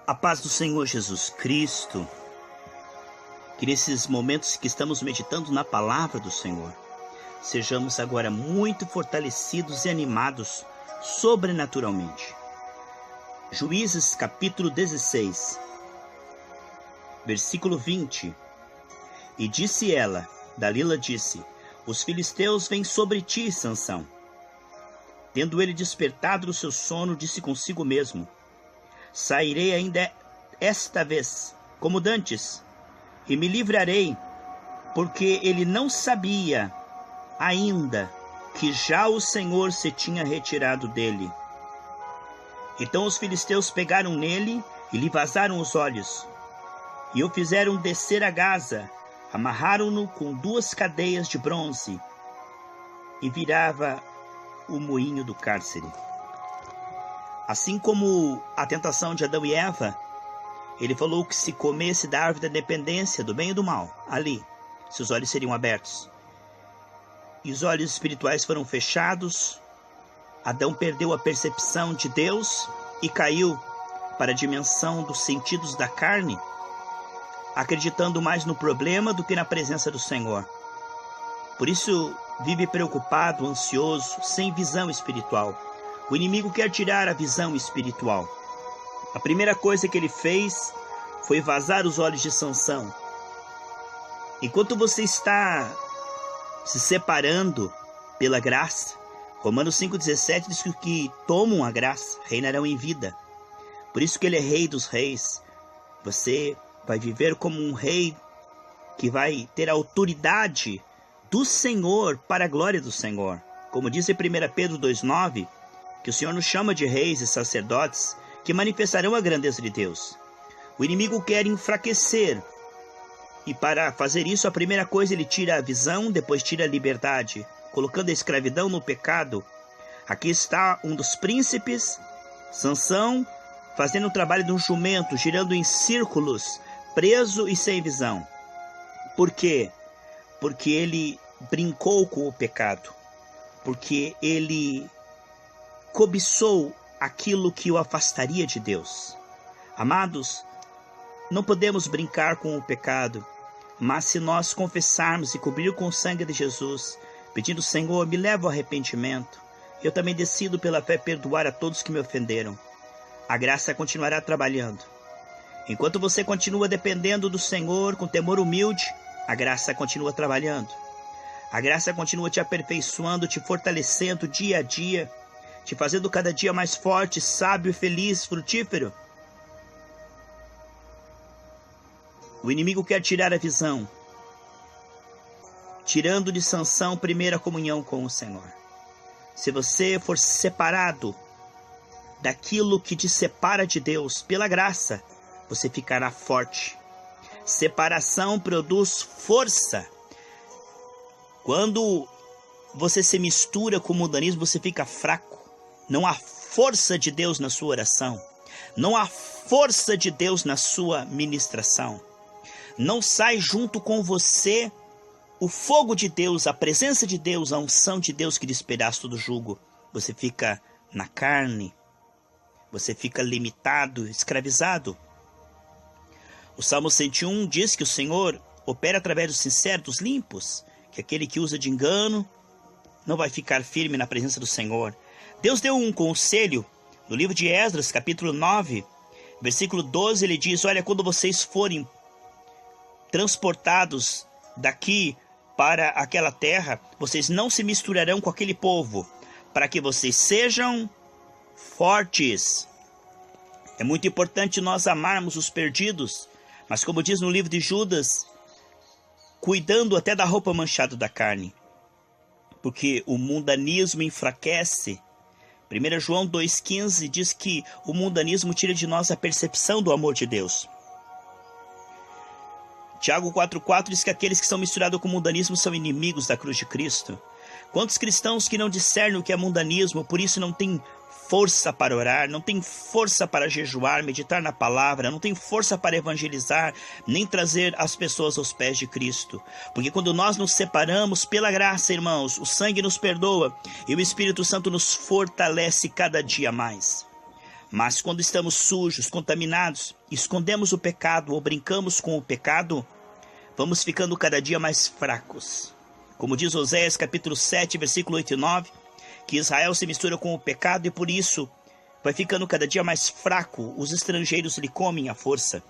A paz do Senhor Jesus Cristo, que nesses momentos que estamos meditando na palavra do Senhor, sejamos agora muito fortalecidos e animados sobrenaturalmente. Juízes capítulo 16, versículo 20. E disse ela, Dalila disse, os filisteus vêm sobre ti, Sansão. Tendo ele despertado do seu sono, disse consigo mesmo, sairei ainda esta vez, como dantes, e me livrarei, porque ele não sabia ainda que já o Senhor se tinha retirado dele. Então os filisteus pegaram nele e lhe vazaram os olhos, e o fizeram descer a Gaza, amarraram-no com 2 cadeias de bronze, e virava o moinho do cárcere. Assim como a tentação de Adão e Eva, ele falou que se comesse da árvore da dependência do bem e do mal, ali, seus olhos seriam abertos. E os olhos espirituais foram fechados, Adão perdeu a percepção de Deus e caiu para a dimensão dos sentidos da carne, acreditando mais no problema do que na presença do Senhor. Por isso, vive preocupado, ansioso, sem visão espiritual. O inimigo quer tirar a visão espiritual. A primeira coisa que ele fez foi vazar os olhos de Sansão. Enquanto você está se separando pela graça, Romanos 5,17 diz que os que tomam a graça reinarão em vida. Por isso que ele é rei dos reis. Você vai viver como um rei que vai ter a autoridade do Senhor para a glória do Senhor. Como diz em 1 Pedro 2,9, que o Senhor nos chama de reis e sacerdotes que manifestarão a grandeza de Deus. O inimigo quer enfraquecer, e para fazer isso, a primeira coisa ele tira a visão, depois tira a liberdade, colocando a escravidão no pecado. Aqui está um dos príncipes, Sansão, fazendo o trabalho de um jumento, girando em círculos, preso e sem visão. Por quê? Porque ele brincou com o pecado, porque ele cobiçou aquilo que o afastaria de Deus. Amados, não podemos brincar com o pecado, mas se nós confessarmos e cobrir com o sangue de Jesus, pedindo, Senhor, me leva ao arrependimento, eu também decido pela fé perdoar a todos que me ofenderam, a graça continuará trabalhando. Enquanto você continua dependendo do Senhor com temor humilde, a graça continua trabalhando. A graça continua te aperfeiçoando, te fortalecendo dia a dia, te fazendo cada dia mais forte, sábio, feliz, frutífero. O inimigo quer tirar a visão, tirando de Sansão primeira comunhão com o Senhor. Se você for separado daquilo que te separa de Deus pela graça, você ficará forte. Separação produz força. Quando você se mistura com o mundanismo, você fica fraco. Não há força de Deus na sua oração. Não há força de Deus na sua ministração. Não sai junto com você o fogo de Deus, a presença de Deus, a unção de Deus que despedaça todo jugo. Você fica na carne. Você fica limitado, escravizado. O Salmo 101 diz que o Senhor opera através dos sinceros, dos limpos, que aquele que usa de engano não vai ficar firme na presença do Senhor. Deus deu um conselho no livro de Esdras, capítulo 9, versículo 12, ele diz, olha, quando vocês forem transportados daqui para aquela terra, vocês não se misturarão com aquele povo, para que vocês sejam fortes. É muito importante nós amarmos os perdidos, mas como diz no livro de Judas, cuidando até da roupa manchada da carne, porque o mundanismo enfraquece. 1 João 2,15 diz que o mundanismo tira de nós a percepção do amor de Deus. Tiago 4,4 diz que aqueles que são misturados com o mundanismo são inimigos da cruz de Cristo. Quantos cristãos que não discernem o que é mundanismo, por isso não tem força para orar, não tem força para jejuar, meditar na palavra, não tem força para evangelizar, nem trazer as pessoas aos pés de Cristo. Porque quando nós nos separamos pela graça, irmãos, o sangue nos perdoa e o Espírito Santo nos fortalece cada dia mais. Mas quando estamos sujos, contaminados, escondemos o pecado ou brincamos com o pecado, vamos ficando cada dia mais fracos. Como diz Oséias capítulo 7, versículo 8 e 9, que Israel se mistura com o pecado e por isso vai ficando cada dia mais fraco, os estrangeiros lhe comem à força.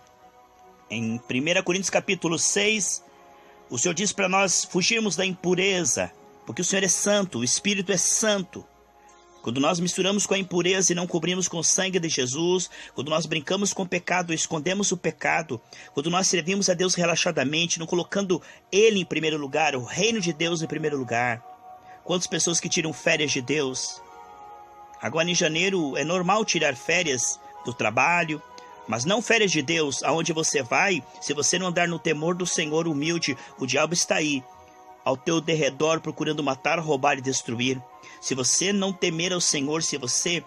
Em 1 Coríntios capítulo 6, o Senhor diz para nós fugirmos da impureza, porque o Senhor é santo, o Espírito é santo. Quando nós misturamos com a impureza e não cobrimos com o sangue de Jesus, quando nós brincamos com o pecado, escondemos o pecado, quando nós servimos a Deus relaxadamente, não colocando Ele em primeiro lugar, o reino de Deus em primeiro lugar. Quantas pessoas que tiram férias de Deus? Agora em janeiro é normal tirar férias do trabalho, mas não férias de Deus. Aonde você vai, se você não andar no temor do Senhor humilde, o diabo está aí, ao teu derredor, procurando matar, roubar e destruir. Se você não temer ao Senhor, se você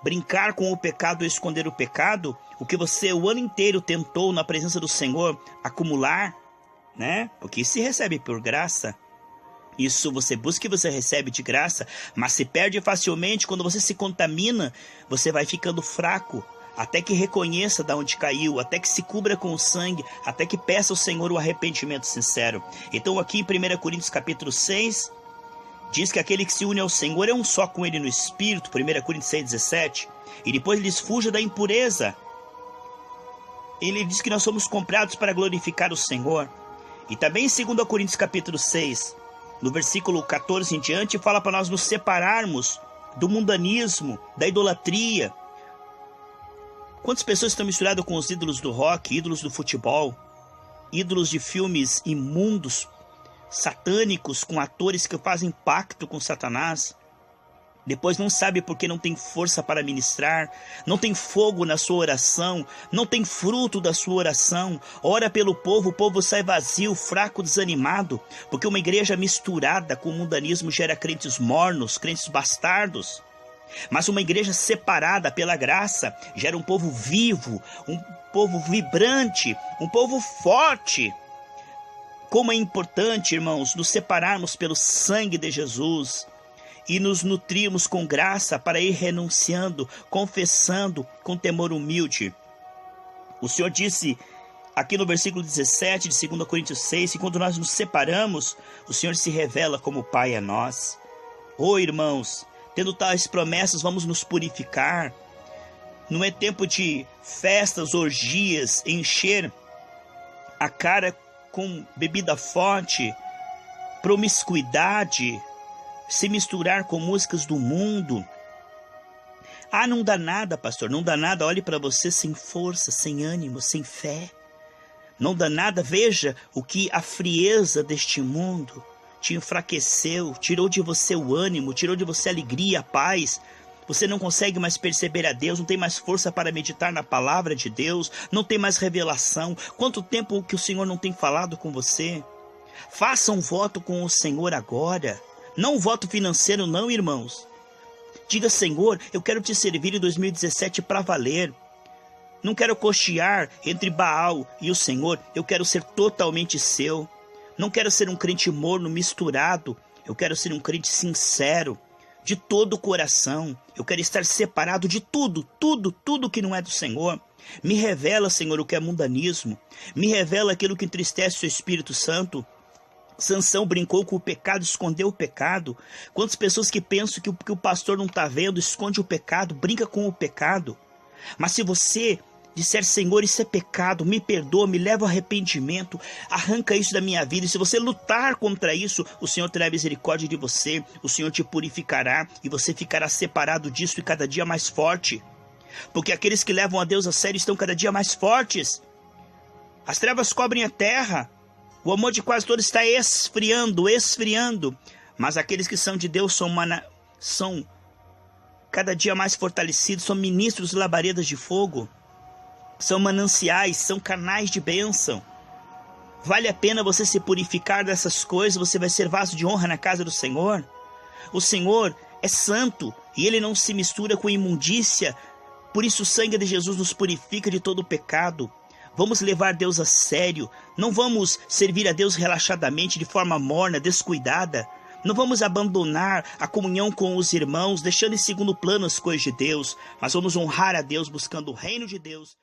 brincar com o pecado ou esconder o pecado, o que você o ano inteiro tentou na presença do Senhor acumular, né? Porque isso se recebe por graça. Isso você busca e você recebe de graça, mas se perde facilmente. Quando você se contamina, você vai ficando fraco, até que reconheça de onde caiu, até que se cubra com o sangue, até que peça ao Senhor o arrependimento sincero. Então aqui em 1 Coríntios capítulo 6, diz que aquele que se une ao Senhor é um só com Ele no Espírito, 1 Coríntios 6, 17, e depois eles fujam da impureza. Ele diz que nós somos comprados para glorificar o Senhor. E também em 2 Coríntios capítulo 6, no versículo 14 em diante, fala para nós nos separarmos do mundanismo, da idolatria. Quantas pessoas estão misturadas com os ídolos do rock, ídolos do futebol, ídolos de filmes imundos, satânicos, com atores que fazem pacto com Satanás? Depois não sabe porque não tem força para ministrar, não tem fogo na sua oração, não tem fruto da sua oração. Ora pelo povo, o povo sai vazio, fraco, desanimado, porque uma igreja misturada com o mundanismo gera crentes mornos, crentes bastardos. Mas uma igreja separada pela graça gera um povo vivo, um povo vibrante, um povo forte. Como é importante, irmãos, nos separarmos pelo sangue de Jesus e nos nutrirmos com graça para ir renunciando, confessando com temor humilde. O Senhor disse aqui no versículo 17 de 2 Coríntios 6, que quando nós nos separamos, o Senhor se revela como Pai a nós. Irmãos, tendo tais promessas, vamos nos purificar. Não é tempo de festas, orgias, encher a cara com bebida forte, promiscuidade, se misturar com músicas do mundo. Não dá nada, pastor, não dá nada. Olhe para você sem força, sem ânimo, sem fé. Não dá nada. Veja o que a frieza deste mundo te enfraqueceu, tirou de você o ânimo, tirou de você a alegria, a paz. Você não consegue mais perceber a Deus, não tem mais força para meditar na palavra de Deus, não tem mais revelação. Quanto tempo que o Senhor não tem falado com você? Faça um voto com o Senhor agora. Não um voto financeiro não, irmãos. Diga: Senhor, eu quero te servir em 2017 para valer. Não quero cochear entre Baal e o Senhor, eu quero ser totalmente seu. Não quero ser um crente morno, misturado. Eu quero ser um crente sincero, de todo o coração. Eu quero estar separado de tudo que não é do Senhor. Me revela, Senhor, o que é mundanismo. Me revela aquilo que entristece o seu Espírito Santo. Sansão brincou com o pecado, escondeu o pecado. Quantas pessoas que pensam que o pastor não está vendo, esconde o pecado, brinca com o pecado. Mas se você disser: Senhor, isso é pecado, me perdoa, me leva ao arrependimento, arranca isso da minha vida. E se você lutar contra isso, o Senhor terá misericórdia de você, o Senhor te purificará e você ficará separado disso e cada dia mais forte. Porque aqueles que levam a Deus a sério estão cada dia mais fortes. As trevas cobrem a terra, o amor de quase todos está esfriando, mas aqueles que são de Deus são cada dia mais fortalecidos, são ministros de labaredas de fogo. São mananciais, são canais de bênção. Vale a pena você se purificar dessas coisas, você vai ser vaso de honra na casa do Senhor. O Senhor é santo e Ele não se mistura com imundícia. Por isso o sangue de Jesus nos purifica de todo o pecado. Vamos levar Deus a sério. Não vamos servir a Deus relaxadamente, de forma morna, descuidada. Não vamos abandonar a comunhão com os irmãos, deixando em segundo plano as coisas de Deus, mas vamos honrar a Deus buscando o reino de Deus.